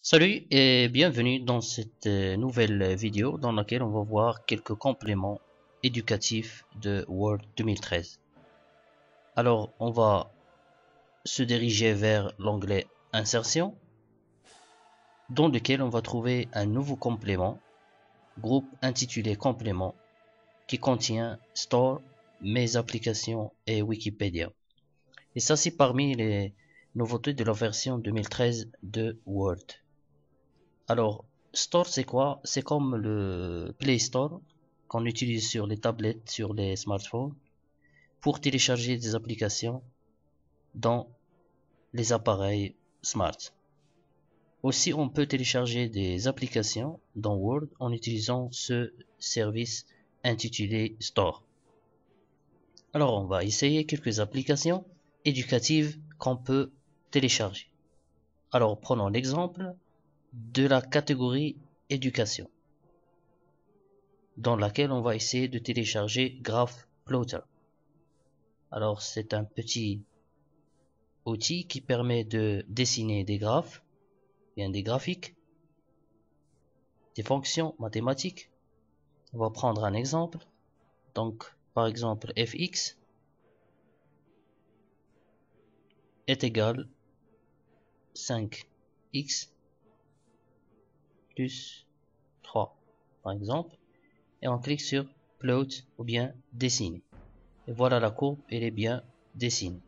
Salut et bienvenue dans cette nouvelle vidéo dans laquelle on va voir quelques compléments éducatifs de Word 2013. Alors on va se diriger vers l'onglet Insertion, dans lequel on va trouver un nouveau complément, groupe intitulé Complément, qui contient Store, Mes applications et Wikipédia. Et ça c'est parmi les nouveautés de la version 2013 de Word. Alors, Store, c'est quoi? C'est comme le Play Store qu'on utilise sur les tablettes, sur les smartphones, pour télécharger des applications dans les appareils smart. Aussi, on peut télécharger des applications dans Word en utilisant ce service intitulé Store. Alors, on va essayer quelques applications éducatives qu'on peut télécharger. Alors, prenons l'exemple de la catégorie éducation, dans laquelle on va essayer de télécharger Graph Plotter. Alors c'est un petit outil qui permet de dessiner des graphes, bien des graphiques, des fonctions mathématiques. On va prendre un exemple. Donc par exemple fx est égal 5x plus 3 par exemple, et on clique sur plot ou bien dessiner. Et voilà, la courbe, elle est bien dessinée.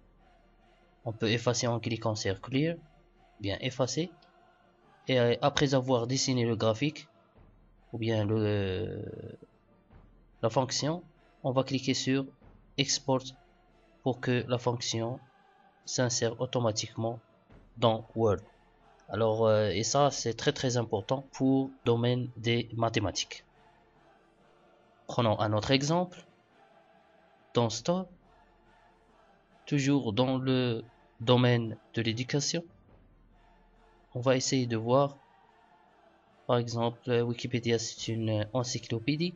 On peut effacer en cliquant sur Clear, bien effacer. Et après avoir dessiné le graphique, ou bien la fonction, on va cliquer sur Export pour que la fonction s'insère automatiquement dans Word. Alors, et ça, c'est très important pour le domaine des mathématiques. Prenons un autre exemple. Dans Store, toujours dans le domaine de l'éducation, on va essayer de voir, par exemple, Wikipédia, c'est une encyclopédie.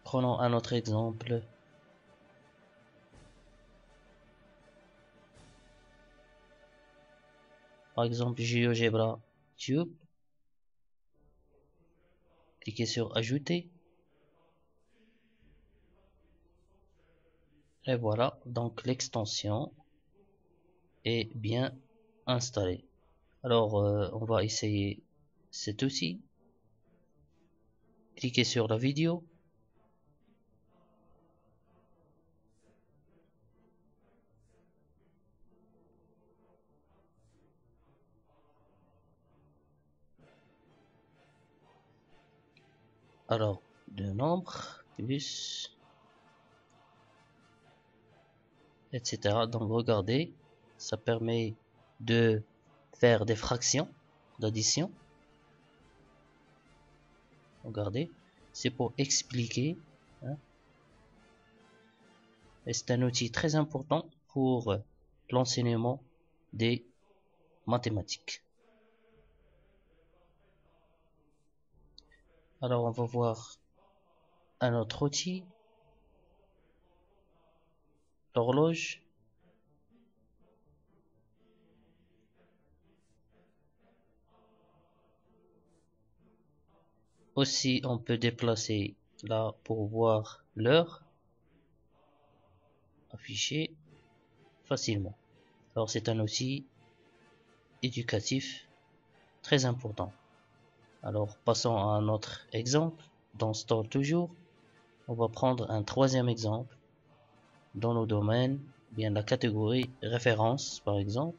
Prenons un autre exemple. Par exemple, GeoGebra Tube. Cliquez sur Ajouter. Et voilà, donc l'extension est bien installée. Alors, on va essayer cet outil. Cliquez sur la vidéo. Alors, de nombre, plus, etc. Donc, regardez, ça permet de faire des fractions d'addition. Regardez, c'est pour expliquer. Hein. Et c'est un outil très important pour l'enseignement des mathématiques. Alors on va voir un autre outil, l'horloge. Aussi on peut déplacer là pour voir l'heure affichée facilement. Alors c'est un outil éducatif très important. Alors passons à un autre exemple. Dans Store toujours, on va prendre un troisième exemple dans nos domaines, bien la catégorie référence par exemple,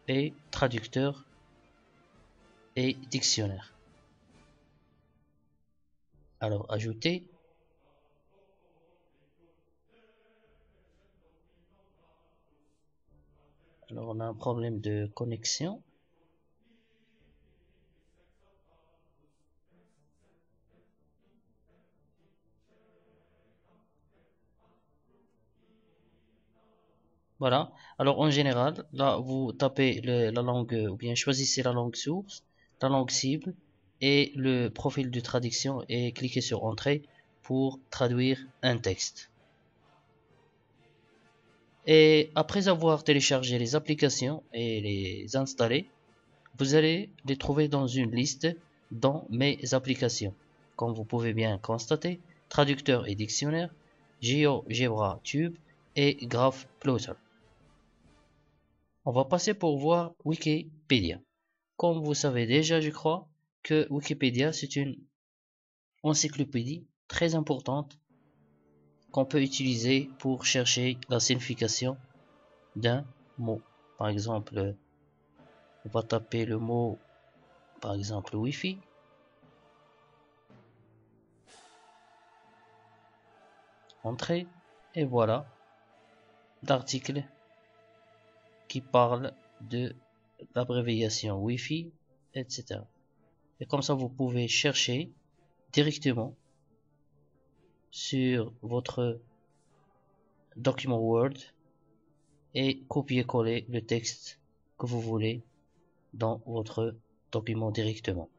et traducteur et dictionnaire. Alors ajouter. Alors on a un problème de connexion. Voilà. Alors en général, là vous tapez la langue ou bien choisissez la langue source, la langue cible et le profil de traduction et cliquez sur Entrée pour traduire un texte. Et après avoir téléchargé les applications et les installées, vous allez les trouver dans une liste dans mes applications. Comme vous pouvez bien constater, traducteur et dictionnaire, GeoGebra Tube et GraphPlotter. On va passer pour voir Wikipédia. Comme vous savez déjà, je crois, que Wikipédia c'est une encyclopédie très importante qu'on peut utiliser pour chercher la signification d'un mot. Par exemple, on va taper le mot, par exemple, Wi-Fi. Entrée, et voilà l'article qui parle de l'abréviation Wi-Fi, etc. Et comme ça, vous pouvez chercher directement sur votre document Word et copier-coller le texte que vous voulez dans votre document directement.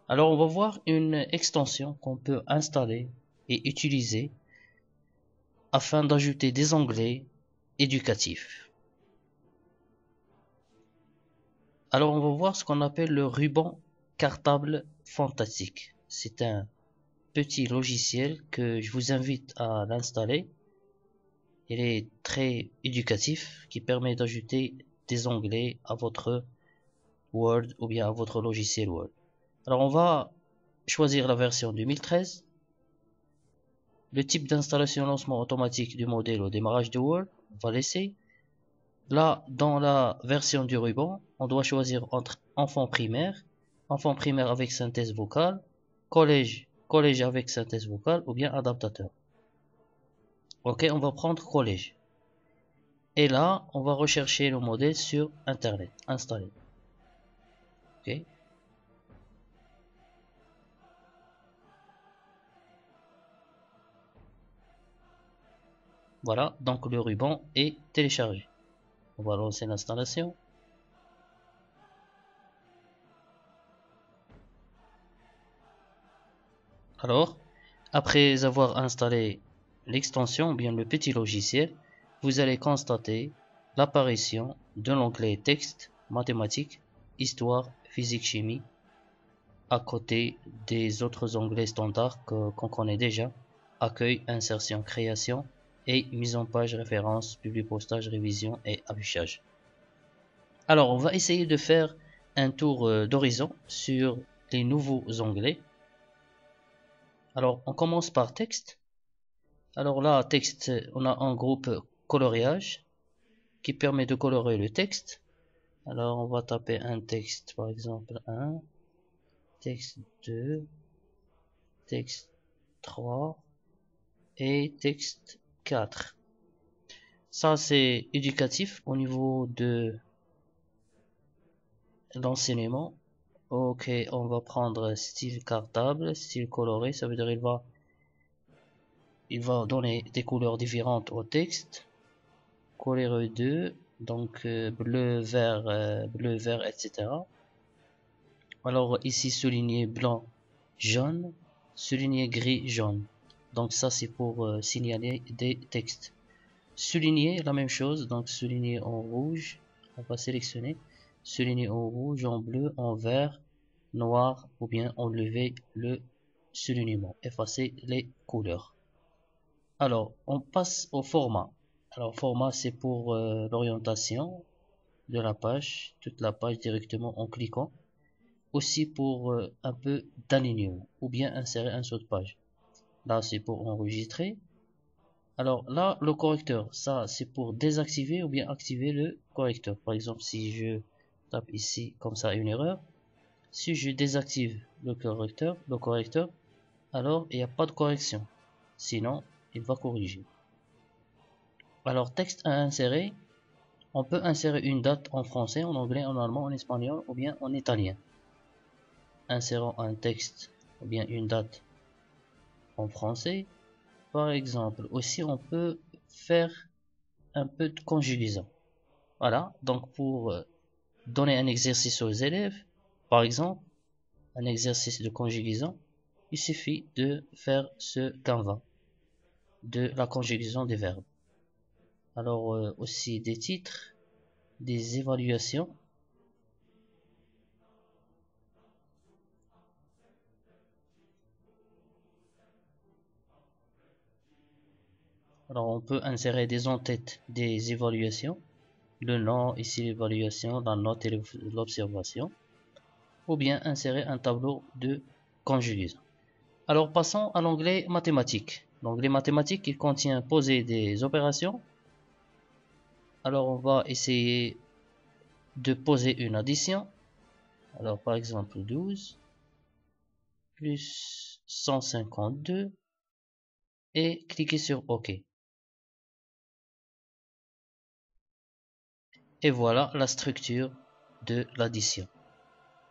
Alors on va voir une extension qu'on peut installer et utiliser afin d'ajouter des onglets éducatifs. Alors on va voir ce qu'on appelle le ruban cartable fantastique. C'est un petit logiciel que je vous invite à l'installer. Il est très éducatif qui permet d'ajouter des onglets à votre Word ou bien à votre logiciel Word. Alors on va choisir la version 2013. Le type d'installation lancement automatique du modèle au démarrage de Word, on va laisser. Là, dans la version du ruban, on doit choisir entre enfant primaire avec synthèse vocale, collège avec synthèse vocale ou bien adaptateur. Ok, on va prendre collège. Et là, on va rechercher le modèle sur Internet, installer. Ok. Voilà, donc le ruban est téléchargé. On va lancer l'installation. Alors, après avoir installé l'extension, bien le petit logiciel, vous allez constater l'apparition de l'onglet texte, mathématiques, histoire, physique, chimie, à côté des autres onglets standards qu'on connaît déjà, accueil, insertion, création et mise en page, référence, publipostage, révision et affichage. Alors, on va essayer de faire un tour d'horizon sur les nouveaux onglets. Alors, on commence par texte. Alors là, texte, on a un groupe coloriage qui permet de colorer le texte. Alors, on va taper un texte, par exemple 1, texte 2, texte 3 et texte 4. Ça, c'est éducatif au niveau de l'enseignement. Ok, on va prendre style cartable, style coloré, ça veut dire il va donner des couleurs différentes au texte. Colère 2, donc bleu, vert, etc. Alors ici souligné blanc, jaune, souligné gris, jaune. Donc ça c'est pour signaler des textes. Souligner la même chose, donc souligner en rouge, on va sélectionner, souligner en rouge, en bleu, en vert, noir ou bien enlever le soulignement, effacer les couleurs. Alors on passe au format. Alors format c'est pour l'orientation de la page, toute la page directement en cliquant. Aussi pour un peu d'alignement ou bien insérer un saut de page. Là c'est pour enregistrer. Alors là le correcteur, ça c'est pour désactiver ou bien activer le correcteur. Par exemple si je tape ici comme ça une erreur, si je désactive le correcteur, alors il n'y a pas de correction. Sinon il va corriger. Alors texte à insérer, on peut insérer une date en français, en anglais, en allemand, en espagnol ou bien en italien. Insérons un texte ou bien une date en français. Par exemple, aussi on peut faire un peu de conjugaison. Voilà, donc pour donner un exercice aux élèves, par exemple, un exercice de conjugaison, il suffit de faire ce canevas de la conjugaison des verbes. Alors aussi des titres, des évaluations. Alors on peut insérer des en-têtes des évaluations, le nom, ici l'évaluation, la note et l'observation, ou bien insérer un tableau de conjugaison. Alors passons à l'onglet mathématiques. L'onglet mathématiques, il contient poser des opérations. Alors on va essayer de poser une addition. Alors par exemple 12 plus 152 et cliquez sur OK. Et voilà la structure de l'addition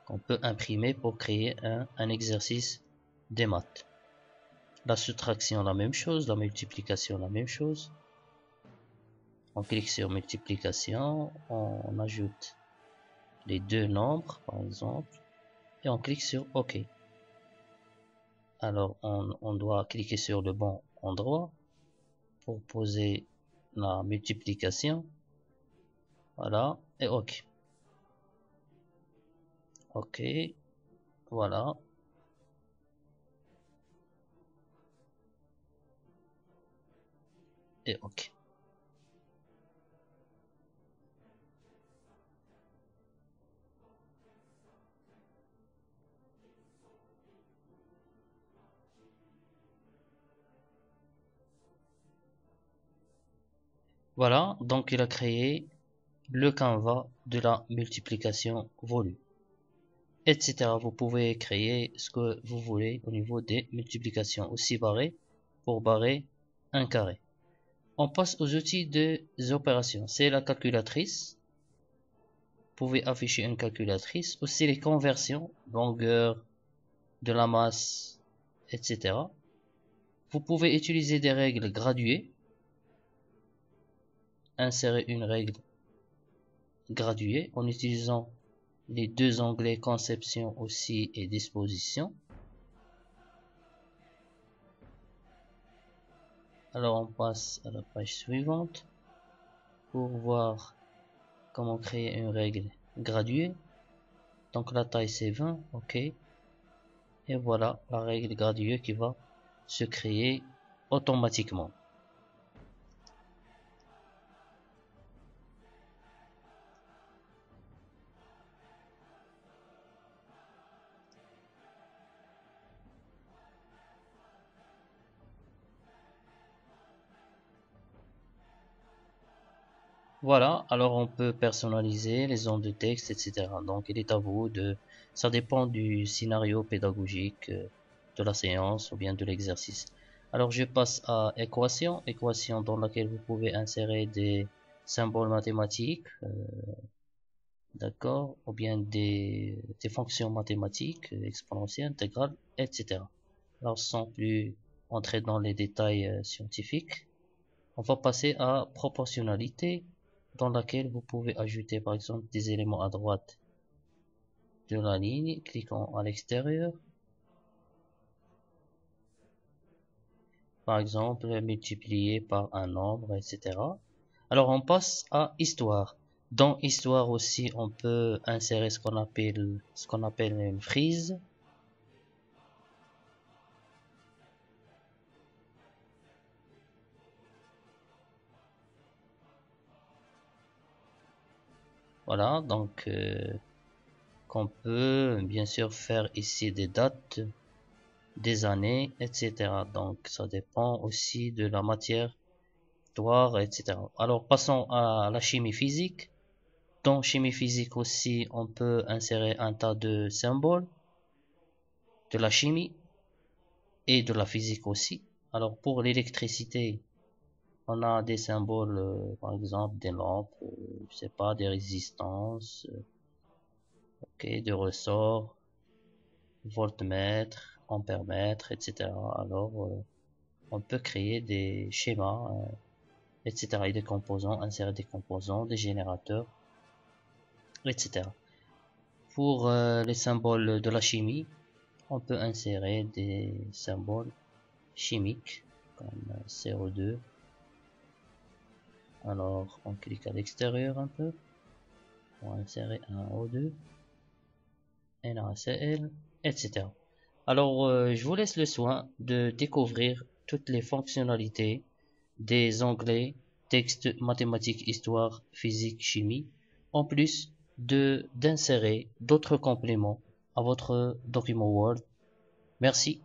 qu'on peut imprimer pour créer un exercice des maths. La soustraction, la même chose, la multiplication, la même chose. On clique sur multiplication, on ajoute les deux nombres par exemple et on clique sur OK. Alors on doit cliquer sur le bon endroit pour poser la multiplication. Voilà, et OK. OK, voilà. Et OK. Voilà, donc il a créé le canevas de la multiplication voulue, etc. Vous pouvez créer ce que vous voulez au niveau des multiplications, aussi barré pour barrer un carré. On passe aux outils des opérations. C'est la calculatrice. Vous pouvez afficher une calculatrice. Aussi les conversions, longueur de la masse, etc. Vous pouvez utiliser des règles graduées. Insérer une règle graduée en utilisant les deux onglets conception aussi et disposition. Alors on passe à la page suivante pour voir comment créer une règle graduée. Donc la taille c'est 20, ok. Et voilà la règle graduée qui va se créer automatiquement. Voilà, alors on peut personnaliser les zones de texte, etc. Donc il est à vous de... Ça dépend du scénario pédagogique de la séance ou bien de l'exercice. Alors je passe à équation, équation dans laquelle vous pouvez insérer des symboles mathématiques, d'accord, ou bien des fonctions mathématiques, exponentielles, intégrales, etc. Alors sans plus entrer dans les détails scientifiques, on va passer à proportionnalité, dans laquelle vous pouvez ajouter par exemple des éléments à droite de la ligne, cliquant à l'extérieur. Par exemple, multiplier par un nombre, etc. Alors on passe à histoire. Dans histoire aussi, on peut insérer ce qu'on appelle une frise. Voilà, donc qu'on peut bien sûr faire ici des dates, des années, etc. Donc ça dépend aussi de la matière, etc. Alors passons à la chimie physique. Dans chimie physique aussi, on peut insérer un tas de symboles de la chimie et de la physique aussi. Alors pour l'électricité, on a des symboles, par exemple des lampes, je sais pas, des résistances, ok, des ressorts, voltmètre, ampèremètre, etc. Alors on peut créer des schémas, etc. Et des composants, insérer des composants, des générateurs, etc. Pour les symboles de la chimie, on peut insérer des symboles chimiques comme CO2, Alors on clique à l'extérieur un peu pour insérer un O2, NaCl, etc. Alors je vous laisse le soin de découvrir toutes les fonctionnalités des onglets texte, mathématiques, histoire, physique, chimie, en plus d'insérer d'autres compléments à votre document Word. Merci.